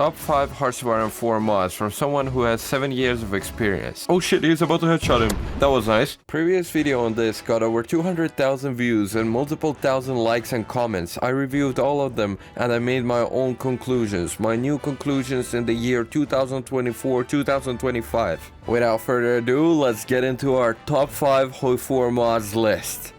Top 5 HOI4 mods from someone who has 7 years of experience. Oh shit, he's about to headshot him. That was nice. Previous video on this got over 200,000 views and multiple thousand likes and comments. I reviewed all of them and I made my own conclusions. My new conclusions in the year 2024-2025. Without further ado, let's get into our top 5 HOI4 mods list.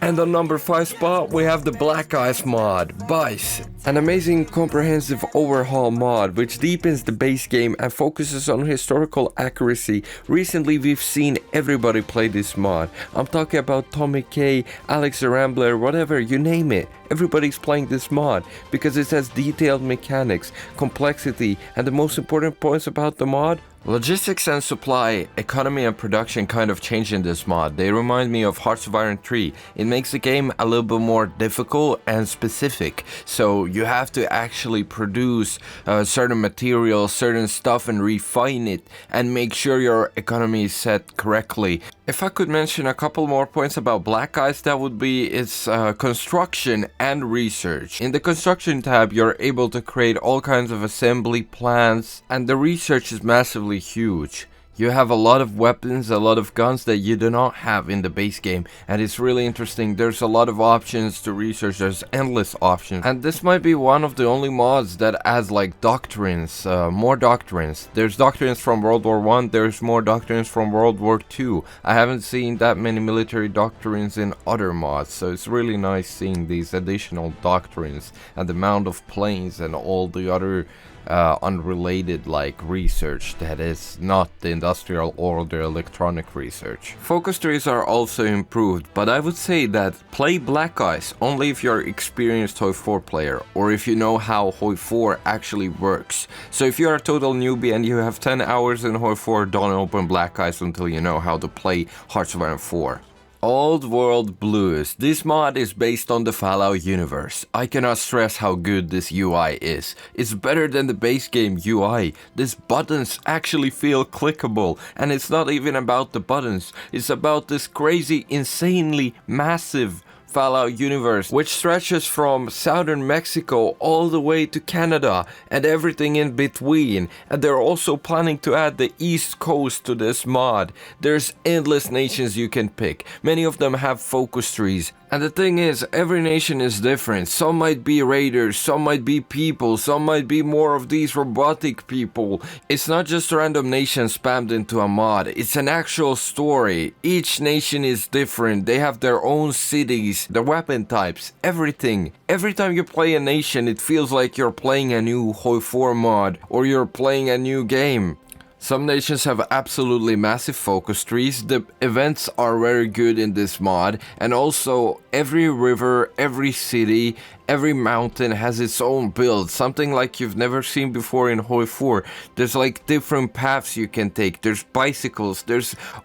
And on number 5 spot, we have the Black Ice mod, Bice. An amazing comprehensive overhaul mod which deepens the base game and focuses on historical accuracy. Recently we've seen everybody play this mod. I'm talking about Tommy K, Alex the Rambler, whatever, you name it. Everybody's playing this mod because it has detailed mechanics, complexity, and the most important points about the mod. Logistics and supply, economy and production kind of change in this mod. They remind me of Hearts of Iron 3. It makes the game a little bit more difficult and specific. So you have to actually produce certain materials, certain stuff and refine it and make sure your economy is set correctly. If I could mention a couple more points about Black Ice, that would be its construction and research. In the construction tab, you're able to create all kinds of assembly plans, and the research is massively huge. You have a lot of weapons, a lot of guns that you do not have in the base game, and it's really interesting. There's a lot of options to research, there's endless options, and this might be one of the only mods that adds like doctrines, more doctrines. There's doctrines from World War I, there's more doctrines from World War II. I haven't seen that many military doctrines in other mods, so it's really nice seeing these additional doctrines and the amount of planes and all the other unrelated like research that is not the industrial or the electronic research. Focus trees are also improved, but I would say that play Black Ice only if you're experienced HOI4 player or if you know how HOI4 actually works. So if you're a total newbie and you have 10 hours in HOI4, don't open Black Ice until you know how to play Hearts of Iron 4. Old World Blues. This mod is based on the Fallout universe. I cannot stress how good this UI is. It's better than the base game UI. These buttons actually feel clickable, and it's not even about the buttons. It's about this crazy, insanely massive Fallout universe, which stretches from southern Mexico all the way to Canada and everything in between. And they're also planning to add the East Coast to this mod. There's endless nations you can pick. Many of them have focus trees. And the thing is, every nation is different. Some might be raiders, some might be people, some might be more of these robotic people. It's not just random nations spammed into a mod, it's an actual story. Each nation is different, they have their own cities, the weapon types, everything. Every time you play a nation, it feels like you're playing a new HOI4 mod, or you're playing a new game. Some nations have absolutely massive focus trees. The events are very good in this mod, and also every river, every city, every mountain has its own build, something like you've never seen before in HOI4. There's like different paths you can take, there's bicycles,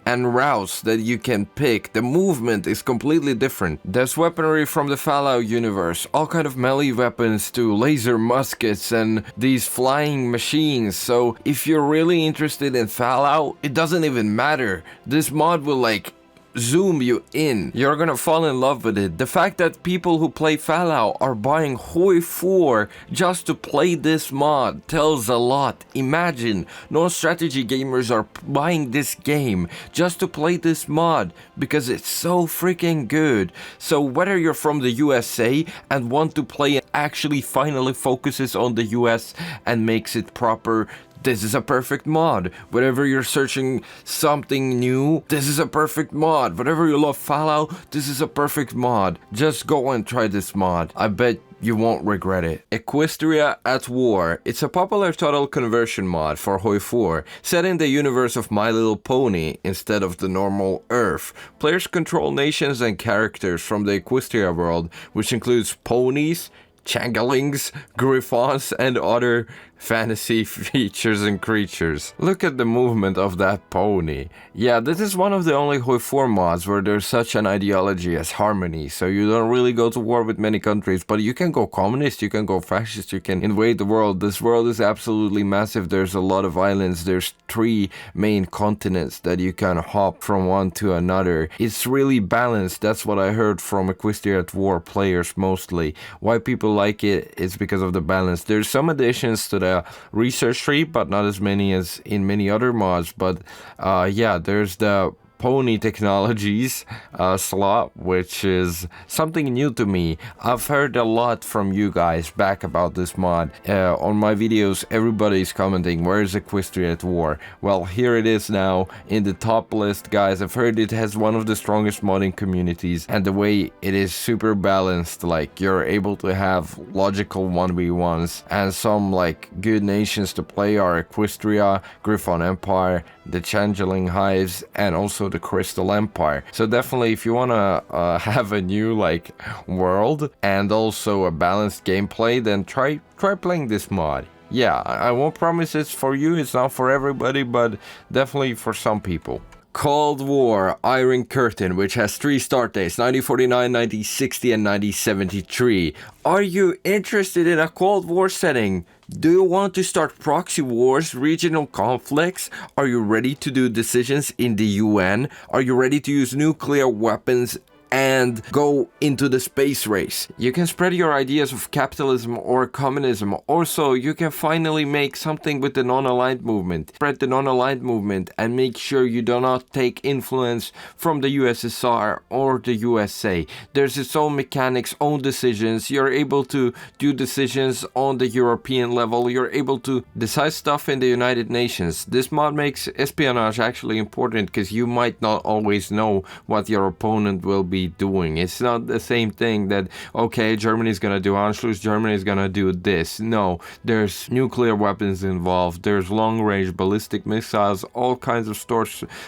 and routes that you can pick. The movement is completely different. There's weaponry from the Fallout universe, all kind of melee weapons to laser muskets and these flying machines. So if you're really interested in Fallout, it doesn't even matter. This mod will like zoom you in. You're gonna fall in love with it. The fact that people who play Fallout are buying HOI4 just to play this mod tells a lot. Imagine, non-strategy gamers are buying this game just to play this mod because it's so freaking good. So whether you're from the USA and want to play and actually finally focuses on the US and makes it proper, this is a perfect mod. Whenever you're searching something new, this is a perfect mod. Whenever you love Fallout, this is a perfect mod. Just go and try this mod. I bet you won't regret it. Equestria at War. It's a popular total conversion mod for HOI4, set in the universe of My Little Pony instead of the normal Earth. Players control nations and characters from the Equestria world, which includes ponies, changelings, griffons, and other fantasy features and creatures. Look at the movement of that pony. Yeah, this is one of the only HOI4 mods where there's such an ideology as harmony, so you don't really go to war with many countries, but you can go communist, you can go fascist, you can invade the world. This world is absolutely massive. There's a lot of islands, there's 3 main continents that you can hop from one to another. It's really balanced. That's what I heard from Equestria at War players mostly. Why people people like it, it's because of the balance. There's some additions to the research tree, but not as many as in many other mods. But yeah, there's the Pony Technologies slot, which is something new to me. I've heard a lot from you guys back about this mod. On my videos, everybody's commenting, where's Equestria at War? Well, here it is now in the top list, guys. I've heard it has one of the strongest modding communities, and the way it is super balanced, like you're able to have logical 1v1s, and some like good nations to play are Equestria, Griffon Empire, the Changeling Hives, and also the Crystal Empire. So definitely, if you want to have a new like world and also a balanced gameplay, then try playing this mod. Yeah, I won't promise it's for you, it's not for everybody, but definitely for some people. Cold War Iron Curtain, which has 3 start dates, 1949, 1960 and 1973. Are you interested in a Cold War setting? Do you want to start proxy wars, regional conflicts? Are you ready to do decisions in the UN? Are you ready to use nuclear weapons and go into the space race? You can spread your ideas of capitalism or communism. Also, you can finally make something with the non-aligned movement. Spread the non-aligned movement and make sure you do not take influence from the USSR or the USA. There's its own mechanics, own decisions. You're able to do decisions on the European level. You're able to decide stuff in the United Nations. This mod makes espionage actually important because you might not always know what your opponent will be doing. It's not the same thing that, okay, Germany's gonna do Anschluss, Germany's gonna do this. No, there's nuclear weapons involved, there's long-range ballistic missiles, all kinds of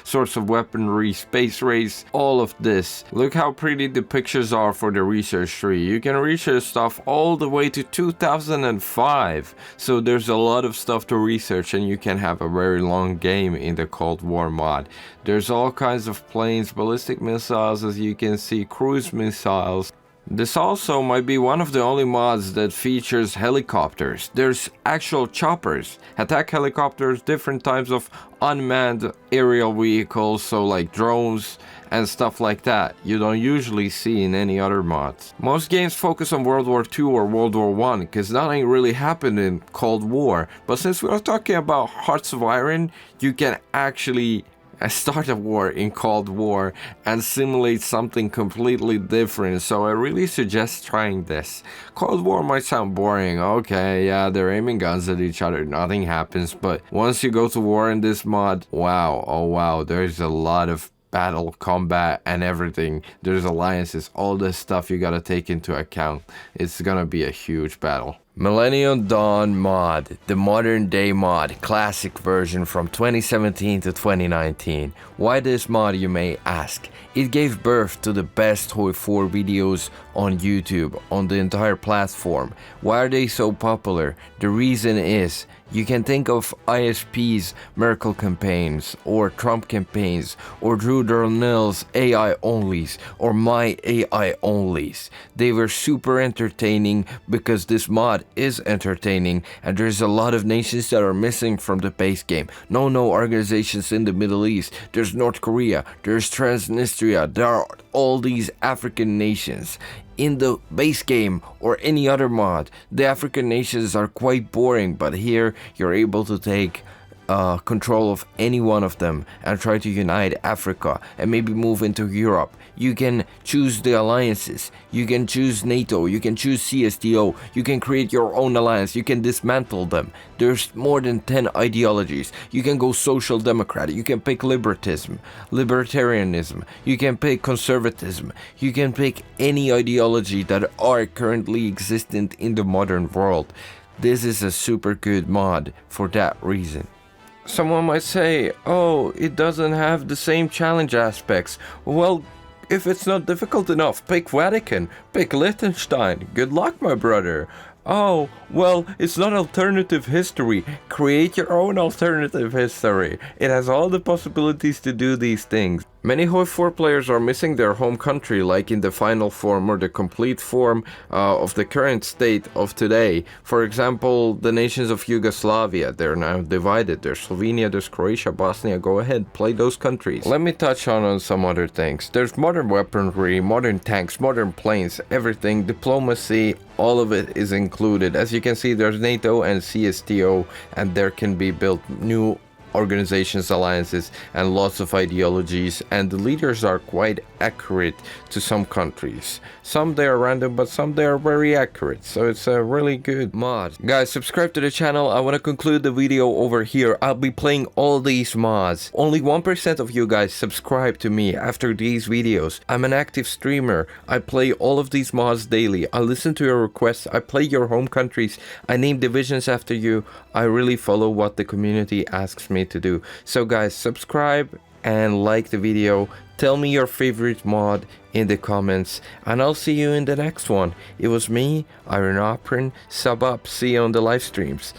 sorts of weaponry, space race, all of this. Look how pretty the pictures are for the research tree. You can research stuff all the way to 2005. So there's a lot of stuff to research, and you can have a very long game in the Cold War mod. There's all kinds of planes, ballistic missiles, as you can see, cruise missiles. This also might be one of the only mods that features helicopters. There's actual choppers, attack helicopters, different types of unmanned aerial vehicles, so like drones and stuff like that you don't usually see in any other mods. Most games focus on World War II or World War I because nothing really happened in Cold War, but since we're talking about Hearts of Iron, you can actually start a war in Cold War and simulate something completely different, so I really suggest trying this. Cold War might sound boring, okay, yeah, they're aiming guns at each other, nothing happens, but once you go to war in this mod, wow, oh wow, there's a lot of battle, combat, and everything. There's alliances, all this stuff you gotta take into account. It's gonna be a huge battle. Millennium Dawn mod, the modern day mod, classic version from 2017 to 2019. Why this mod, you may ask? It gave birth to the best HOI4 videos on YouTube, on the entire platform. Why are they so popular? The reason is, you can think of ISP's Merkel campaigns, or Trump campaigns, or Drew Darnell's AI onlys, or my AI onlys. They were super entertaining because this mod is entertaining, and there's a lot of nations that are missing from the base game. No organizations in the Middle East. There's North Korea, there's Transnistria, there are all these African nations. In the base game or any other mod, the African nations are quite boring, but here you're able to take control of any one of them and try to unite Africa and maybe move into Europe. You can choose the alliances, you can choose NATO, you can choose CSTO, you can create your own alliance, you can dismantle them. There's more than 10 ideologies. You can go social democrat, you can pick libertarianism, you can pick conservatism, you can pick any ideology that are currently existent in the modern world. This is a super good mod for that reason. Someone might say, oh, it doesn't have the same challenge aspects. Well, if it's not difficult enough, pick Vatican, pick Liechtenstein. Good luck, my brother. Oh, well, it's not alternative history. Create your own alternative history. It has all the possibilities to do these things. Many HOI4 players are missing their home country, like in the final form or the complete form of the current state of today. For example, the nations of Yugoslavia, they're now divided. There's Slovenia, there's Croatia, Bosnia. Go ahead, play those countries. Let me touch on some other things. There's modern weaponry, modern tanks, modern planes, everything, diplomacy, all of it is included. As you can see, there's NATO and CSTO, and there can be built new organizations, alliances, and lots of ideologies, and the leaders are quite accurate to some countries. Some they are random, but some they are very accurate, so it's a really good mod. Guys, subscribe to the channel. I want to conclude the video over here. I'll be playing all these mods. Only 1% of you guys subscribe to me after these videos. I'm an active streamer. I play all of these mods daily. I listen to your requests. I play your home countries. I name divisions after you. I really follow what the community asks me to do. So guys, subscribe and like the video. Tell me your favorite mod in the comments, and I'll see you in the next one. It was me, Iron Oprin. Sub up. See you on the live streams.